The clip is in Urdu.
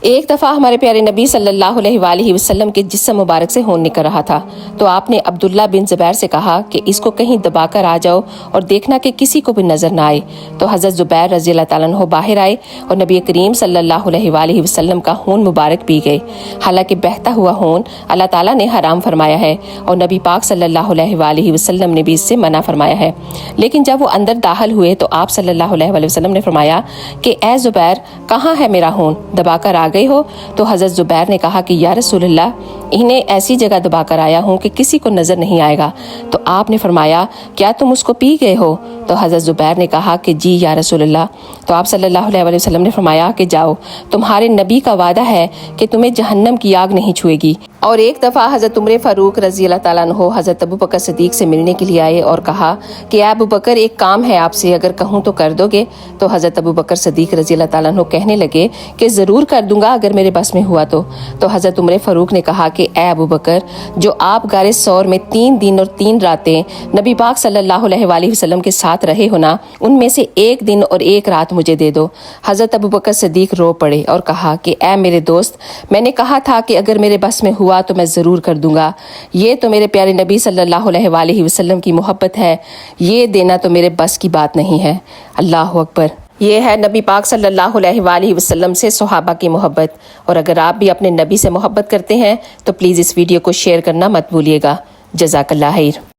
ایک دفعہ ہمارے پیارے نبی صلی اللہ علیہ وآلہ وسلم کے جسم مبارک سے خون نکل رہا تھا، تو آپ نے عبداللہ بن زبیر سے کہا کہ اس کو کہیں دبا کر آ جاؤ اور دیکھنا کہ کسی کو بھی نظر نہ آئے۔ تو حضرت زبیر رضی اللہ تعالیٰ عنہ باہر آئے اور نبی کریم صلی اللہ علیہ وآلہ وسلم کا خون مبارک پی گئے۔ حالانکہ بہتا ہوا خون اللہ تعالیٰ نے حرام فرمایا ہے اور نبی پاک صلی اللہ علیہ وآلہ وسلم نے بھی اس سے منع فرمایا ہے، لیکن جب وہ اندر داخل ہوئے تو آپ صلی اللہ علیہ وآلہ وسلم نے فرمایا کہ اے زبیر، کہاں ہے میرا خون؟ دبا کر آ گئے ہو؟ تو حضرت زبیر نے کہا کہ یا رسول اللہ، انہیں ایسی جگہ دبا کر آیا ہوں کہ کسی کو نظر نہیں آئے گا۔ تو آپ نے فرمایا کیا تم اس کو پی گئے ہو؟ تو حضرت زبیر نے کہا کہ جی یا رسول اللہ۔ تو آپ صلی اللہ علیہ وسلم نے فرمایا کہ جاؤ، تمہارے نبی کا وعدہ ہے کہ تمہیں جہنم کی آگ نہیں چھوئے گی۔ اور ایک دفعہ حضرت عمر فاروق رضی اللہ تعالیٰ عنہ حضرت ابو بکر صدیق سے ملنے کے لیے آئے اور کہا کہ اے ابو بکر، ایک کام ہے آپ سے، اگر کہوں تو کر دو گے؟ تو حضرت ابو بکر صدیق رضی اللہ تعالیٰ عنہ کہنے لگے کہ ضرور کر دوں گا اگر میرے بس میں ہوا تو۔ تو حضرت عمر فاروق نے کہا کہ اے ابو بکر، جو آپ غار ثور میں 3 دن اور 3 راتیں نبی پاک صلی اللہ علیہ وآلہ وسلم کے ساتھ رہے ہو نا، ان میں سے 1 دن اور 1 رات مجھے دے دو۔ حضرت ابو بکر صدیق رو پڑے اور کہا کہ اے میرے دوست، میں نے کہا تھا کہ اگر میرے بس میں ہوا تو میں ضرور کر دوں گا۔ یہ تو میرے پیارے نبی صلی اللہ علیہ وآلہ وسلم کی محبت ہے، یہ دینا تو میرے بس کی بات نہیں ہے۔ اللہ اکبر! یہ ہے نبی پاک صلی اللہ علیہ وآلہ وسلم سے صحابہ کی محبت، اور اگر آپ بھی اپنے نبی سے محبت کرتے ہیں تو پلیز اس ویڈیو کو شیئر کرنا مت بھولیے گا۔ جزاک اللہ خیر۔